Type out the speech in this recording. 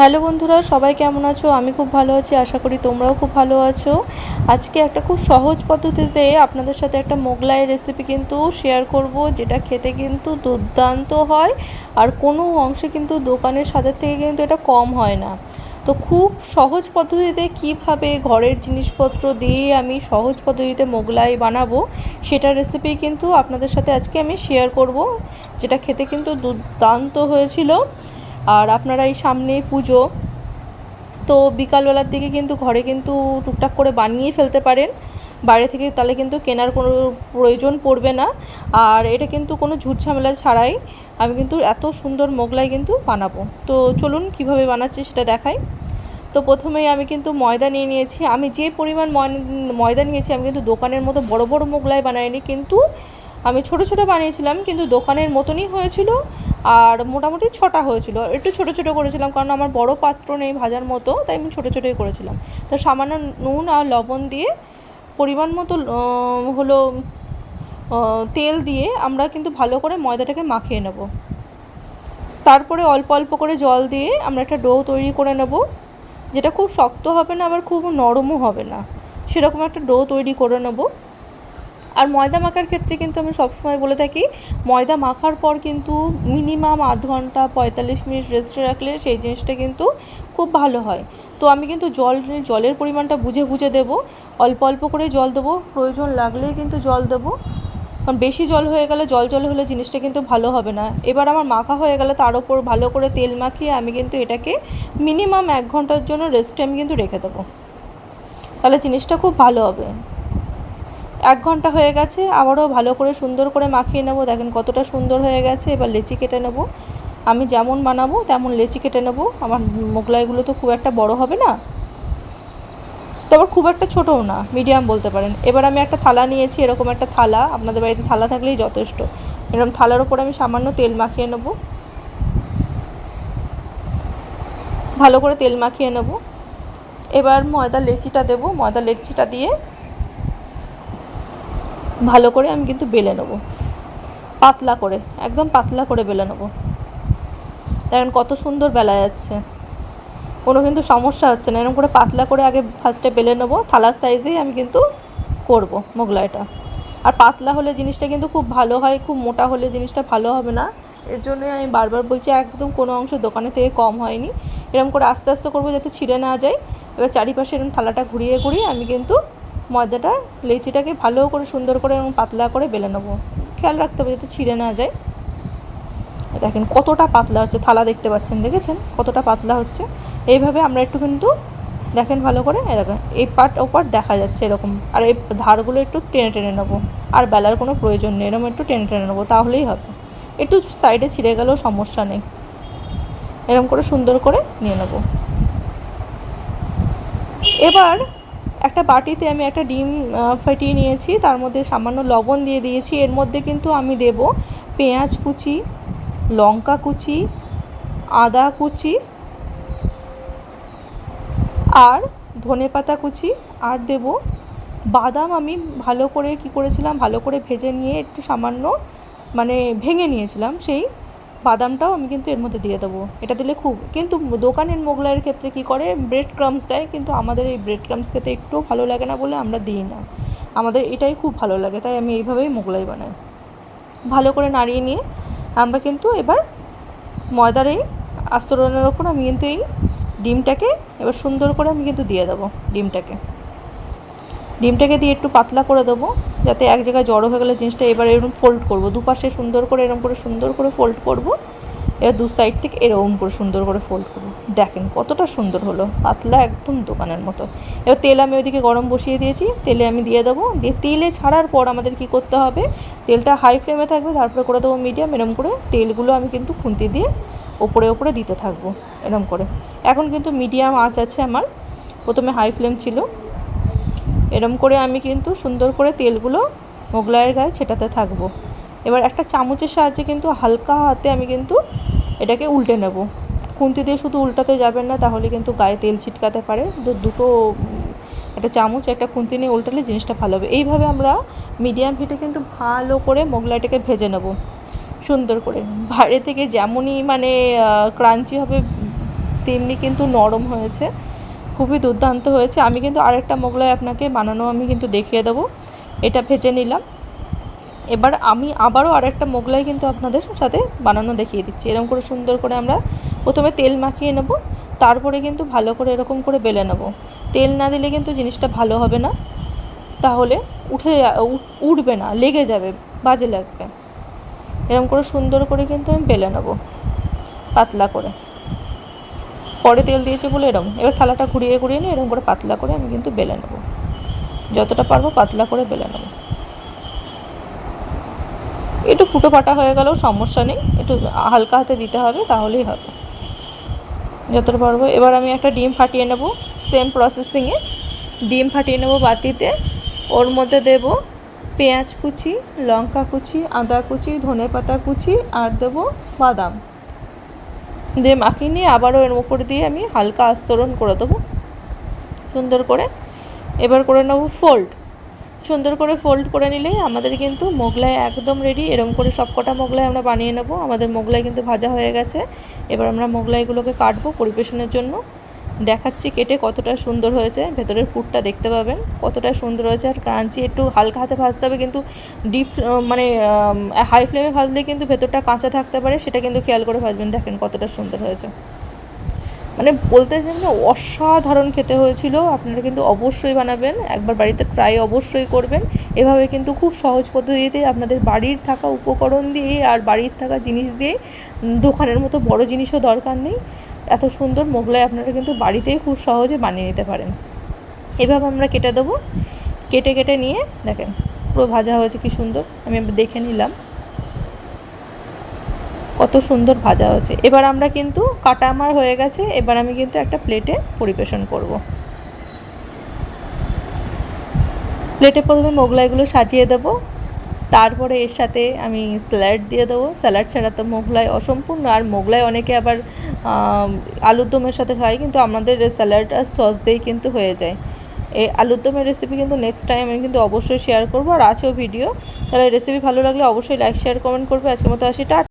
Hello বন্ধুরা, সবাই কেমন আছো? আমি খুব ভালো আছি, আশা করি তোমরাও খুব ভালো আছো। আজকে একটা খুব সহজ পদ্ধতিতে আপনাদের সাথে একটা মোগলাই রেসিপি কিন্তু শেয়ার করব, যেটা খেতে কিন্তু দুর্দান্ত হয়। আর কোনো অংশে কিন্তু দোকানের স্বাদের থেকে কিন্তু এটা কম হয় না। তো খুব সহজ পদ্ধতিতে কিভাবে ঘরের জিনিসপত্র দিয়ে আমি সহজ পদ্ধতিতে মোগলাই বানাবো, সেটার রেসিপি কিন্তু আপনাদের সাথে আজকে আমি শেয়ার করব, যেটা খেতে কিন্তু দুর্দান্ত হয়েছিল। আর আপনারা এই সামনে পুজো, তো বিকালবেলার দিকে কিন্তু ঘরে কিন্তু টুকটাক করে বানিয়ে ফেলতে পারেন বাইরে থেকে, তাহলে কিন্তু কেনার কোনো প্রয়োজন পড়বে না। আর এটা কিন্তু কোনো ঝুট ঝামেলা ছাড়াই আমি কিন্তু এত সুন্দর মোগলাই কিন্তু বানাবো। তো চলুন কিভাবে বানাচ্ছি সেটা দেখাই। তো প্রথমেই আমি কিন্তু ময়দা নিয়ে নিয়েছি। আমি যে পরিমাণ ময়দা নিয়েছি, আমি কিন্তু দোকানের মতো বড় বড় মোগলাই বানাইনি, কিন্তু আমি ছোট ছোট বানিয়েছিলাম, কিন্তু দোকানের মতনই হয়েছিল। আর মোটামুটি 6টা হয়েছিল, একটু ছোট ছোট করেছিলাম কারণ আমার বড় পাত্র নেই ভাজার মতো, তাই আমি ছোট ছোটোই করেছিলাম। তো সামান্য নুন আর লবণ দিয়ে পরিমাণ মতো হলো তেল দিয়ে আমরা কিন্তু ভালো করে ময়দাটাকে মাখিয়ে নেব। তারপরে অল্প অল্প করে জল দিয়ে আমরা একটা ডো তৈরি করে নেব, যেটা খুব শক্ত হবে না, আবার খুব নরমও হবে না, সেরকম একটা ডো তৈরি করে নেব। আর ময়দা মাখার ক্ষেত্রে কিন্তু আমি সবসময় বলে থাকি, ময়দা মাখার পর কিন্তু মিনিমাম আধ ঘন্টা 45 মিনিট রেস্টে রাখলে সেই জিনিসটা কিন্তু খুব ভালো হয়। তো আমি কিন্তু জলের পরিমাণটা বুঝে বুঝে দেবো, অল্প অল্প করে জল দেবো, প্রয়োজন লাগলেই কিন্তু জল দেবো, কারণ বেশি জল হয়ে গেলে জল জল হলে জিনিসটা কিন্তু ভালো হবে না। এবার আমার মাখা হয়ে গেলে তার উপর ভালো করে তেল মাখিয়ে আমি কিন্তু এটাকে মিনিমাম 1 ঘন্টার জন্য রেস্টে আমি কিন্তু রেখে দেবো, তাহলে জিনিসটা খুব ভালো হবে। 1 ঘন্টা হয়ে গেছে, আবারও ভালো করে সুন্দর করে মাখিয়ে নেব। দেখেন কতটা সুন্দর হয়ে গেছে। এবার লেচি কেটে নেব, আমি যেমন বানাবো তেমন লেচি কেটে নেব। আমার মোগলাইগুলো তো খুব একটা বড় হবে না, তো আবার খুব একটা ছোটও না, মিডিয়াম বলতে পারেন। এবার আমি একটা থালা নিয়েছি, এরকম একটা থালা, আপনাদের বাড়িতে থালা থাকলেই যথেষ্ট। এরকম থালার ওপর আমি সামান্য তেল মাখিয়ে নেব, ভালো করে তেল মাখিয়ে নেব। এবার ময়দার লেচিটা দেব, ময়দার লেচিটা দিয়ে ভালো করে আমি কিন্তু বেলে নেব, পাতলা করে, একদম পাতলা করে বেলে নেব। দেখেন কত সুন্দর বেলা যাচ্ছে, কোনো কিন্তু সমস্যা হচ্ছে না। এরকম করে পাতলা করে আগে ফার্স্টে বেলে নেবো, থালার সাইজেই আমি কিন্তু করব মোগলাইটা। আর পাতলা হলে জিনিসটা কিন্তু খুব ভালো হয়, খুব মোটা হলে জিনিসটা ভালো হবে না। এর জন্যই আমি বারবার বলছি, একদম কোনো অংশ দোকানে থেকে কম হয়নি। এরকম করে আস্তে আস্তে করবো যাতে ছিঁড়ে না যায়। এবার চারিপাশে এরকম থালাটা ঘুরিয়ে ঘুরিয়ে আমি কিন্তু ময়দাটা, লেচিটাকে ভালো করে সুন্দর করে এবং পাতলা করে বেলে নেবো। খেয়াল রাখতে হবে যাতে ছিঁড়ে না যায়। দেখেন কতটা পাতলা হচ্ছে, থালা দেখতে পাচ্ছেন, দেখেছেন কতটা পাতলা হচ্ছে। এইভাবে আমরা একটু কিন্তু দেখেন ভালো করে, দেখেন এই পার্ট ও পার্ট দেখা যাচ্ছে এরকম। আর এই ধারগুলো একটু টেনে টেনে নেবো, আর বেলার কোনো প্রয়োজন নেই, এরকম একটু টেনে টেনে নেবো, তাহলেই হবে। একটু সাইডে ছিঁড়ে গেলেও সমস্যা নেই, এরকম করে সুন্দর করে নিয়ে নেব। এবার একটা বাটিতে আমি একটা ডিম ফাটিয়ে নিয়েছি, তার মধ্যে সামান্য লবণ দিয়ে দিয়েছি। এর মধ্যে কিন্তু আমি দেব পেঁয়াজ কুচি, লঙ্কা কুচি, আদা কুচি, আর ধনেপাতা কুচি, আর দেব বাদাম। আমি ভালো করে কী করেছিলাম, ভালো করে ভেজে নিয়ে একটু সামান্য মানে ভেঙে নিয়েছিলাম, সেই বাদামটাও আমি কিন্তু এর মধ্যে দিয়ে দেবো। এটা দিলে খুব, কিন্তু দোকানের মোগলাইয়ের ক্ষেত্রে কী করে ব্রেড ক্রাম্বস দেয়, কিন্তু আমাদের এই ব্রেড ক্রাম্বস খেতে একটুও ভালো লাগে না বলে আমরা দিই না। আমাদের এটাই খুব ভালো লাগে, তাই আমি এইভাবেই মোগলাই বানাই। ভালো করে নাড়িয়ে নিয়ে আমরা কিন্তু এবার ময়দার এই আস্তরণের ওপর আমি কিন্তু এই ডিমটাকে এবার সুন্দর করে আমি কিন্তু দিয়ে দেবো। ডিমটাকে দিয়ে একটু পাতলা করে দেবো, যাতে এক জায়গায় জড়ো হয়ে গেলে জিনিসটা, এবার এরকম ফোল্ড করবো দুপাশে সুন্দর করে, এরকম করে সুন্দর করে ফোল্ড করবো। এবার দু সাইড থেকে এরকম করে সুন্দর করে ফোল্ড করবো। দেখেন কতটা সুন্দর হলো, পাতলা একদম দোকানের মতো। এবার তেল আমি ওইদিকে গরম বসিয়ে দিয়েছি, তেলে আমি দিয়ে দেবো। দিয়ে তেলে ছাড়ার পর আমাদের কি করতে হবে, তেলটা হাই ফ্লেমে থাকবে, তারপরে করে দেবো মিডিয়াম। এরকম করে তেলগুলো আমি কিন্তু খুন্তি দিয়ে ওপরে ওপরে দিতে থাকবো এরকম করে। এখন কিন্তু মিডিয়াম আঁচ আছে আমার, প্রথমে হাই ফ্লেম ছিল। এরকম করে আমি কিন্তু সুন্দর করে তেলগুলো মোগলাইয়ের গায়ে ছেটাতে থাকবো। এবার একটা চামচের সাহায্যে কিন্তু হালকা হাতে আমি কিন্তু এটাকে উল্টে নেব। খুন্তি দিয়ে শুধু উল্টাতে যাবেন না, তাহলে কিন্তু গায়ে তেল ছিটকাতে পারে। দুটো একটা চামচ একটা খুন্তি নিয়ে উল্টালে জিনিসটা ভালো হবে। এইভাবে আমরা মিডিয়াম হিটে কিন্তু ভালো করে মোগলাইটাকে ভেজে নেব সুন্দর করে। বাইরে থেকে যেমনই মানে ক্রাঞ্চি হবে তেমনি কিন্তু নরম হয়েছে, খুবই দুর্দান্ত হয়েছে। আমি কিন্তু আরেকটা মোগলাই আপনাকে বানানো আমি কিন্তু দেখিয়ে দেবো। এটা ভেজে নিলাম, এবার আমি আবারও আরেকটা মোগলাই কিন্তু আপনাদের সাথে বানানো দেখিয়ে দিচ্ছি। এরকম করে সুন্দর করে আমরা প্রথমে তেল মাখিয়ে নেব, তারপরে কিন্তু ভালো করে এরকম করে বেলে নেব। তেল না দিলে কিন্তু জিনিসটা ভালো হবে না, তাহলে উঠবে না, লেগে যাবে, বাজে লাগবে। এরকম করে সুন্দর করে কিন্তু আমি বেলে নেব পাতলা করে। পরে তেল দিয়েছে বলে এরকম, এবার থালাটা ঘুরিয়ে ঘুরিয়ে নিয়ে এরকম করে পাতলা করে আমি কিন্তু বেলে নেব, যতটা পারবো পাতলা করে বেলে নেব। একটু ফুটো ফাটা হয়ে গেলেও সমস্যা নেই, একটু হালকা হাতে দিতে হবে, তাহলেই হবে, যতটা পারবো। এবার আমি একটা ডিম ফাটিয়ে নেব, সেম প্রসেসিংয়ে ডিম ফাটিয়ে নেব বাটিতে। ওর মধ্যে দেব পেঁয়াজ কুচি, লঙ্কা কুচি, আদা কুচি, ধনেপাতা কুচি, আর দেবো বাদাম দিয়ে মাখিয়ে নিয়ে আবারও এর উপর দিয়ে আমি হালকা আস্তরণ করে দেবো সুন্দর করে। এবার করে নেব ফোল্ড, সুন্দর করে ফোল্ড করে নিলেই আমাদের কিন্তু মোগলাই একদম রেডি। এরকম করে সবকটা মোগলাই আমরা বানিয়ে নেব। আমাদের মোগলাই কিন্তু ভাজা হয়ে গেছে। এবার আমরা মোগলাইগুলোকে কাটবো পরিবেশনের জন্য। দেখাচ্ছি কেটে কতটা সুন্দর হয়েছে, ভেতরের পুরটা দেখতে পাবেন কতটা সুন্দর হয়েছে আর ক্রাঞ্চি। একটু হালকা হাতে ভাজতে হবে, কিন্তু ডিপ মানে হাই ফ্লেমে ভাজলে কিন্তু ভেতরটা কাঁচা থাকতে পারে, সেটা কিন্তু খেয়াল করে ভাজবেন। দেখেন কতটা সুন্দর হয়েছে, মানে বলতে চাই না, অসাধারণ খেতে হয়েছিল। আপনারা কিন্তু অবশ্যই বানাবেন, একবার বাড়িতে ট্রাই অবশ্যই করবেন। এভাবে কিন্তু খুব সহজ পদ্ধতিতে আপনাদের বাড়ির থাকা উপকরণ দিয়ে আর বাড়ির থাকা জিনিস দিয়ে, দোকানের মতো বড় জিনিসও দরকার নেই, এত সুন্দর মোগলাই আপনারা কিন্তু বাড়িতেই খুব সহজে বানিয়ে নিতে পারেন। এভাবে আমরা কেটে দেবো, কেটে কেটে নিয়ে দেখেন পুরো ভাজা হয়েছে কি সুন্দর। আমি দেখে নিলাম কত সুন্দর ভাজা হয়েছে। এবার আমরা কিন্তু কাটা আমার হয়ে গেছে, এবার আমি কিন্তু একটা প্লেটে পরিবেশন করব। প্লেটে প্রথমে মোগলাইগুলো সাজিয়ে দেবো, তারপরে এর সাথে আমি স্যালাড দিয়ে দেবো। স্যালাড ছাড়া তো মোগলাই অসম্পূর্ণ। আর মোগলাই অনেকে আবার আলুর দমের সাথে খায়, কিন্তু আমাদের স্যালাড আর সস দিয়েই কিন্তু হয়ে যায়। এই আলুর দমের রেসিপি কিন্তু নেক্সট টাইম আমি কিন্তু অবশ্যই শেয়ার করবো, আর আছেও ভিডিও। তাহলে রেসিপি ভালো লাগলে অবশ্যই লাইক শেয়ার কমেন্ট করবে। আজকের মতো আসি, টাটা।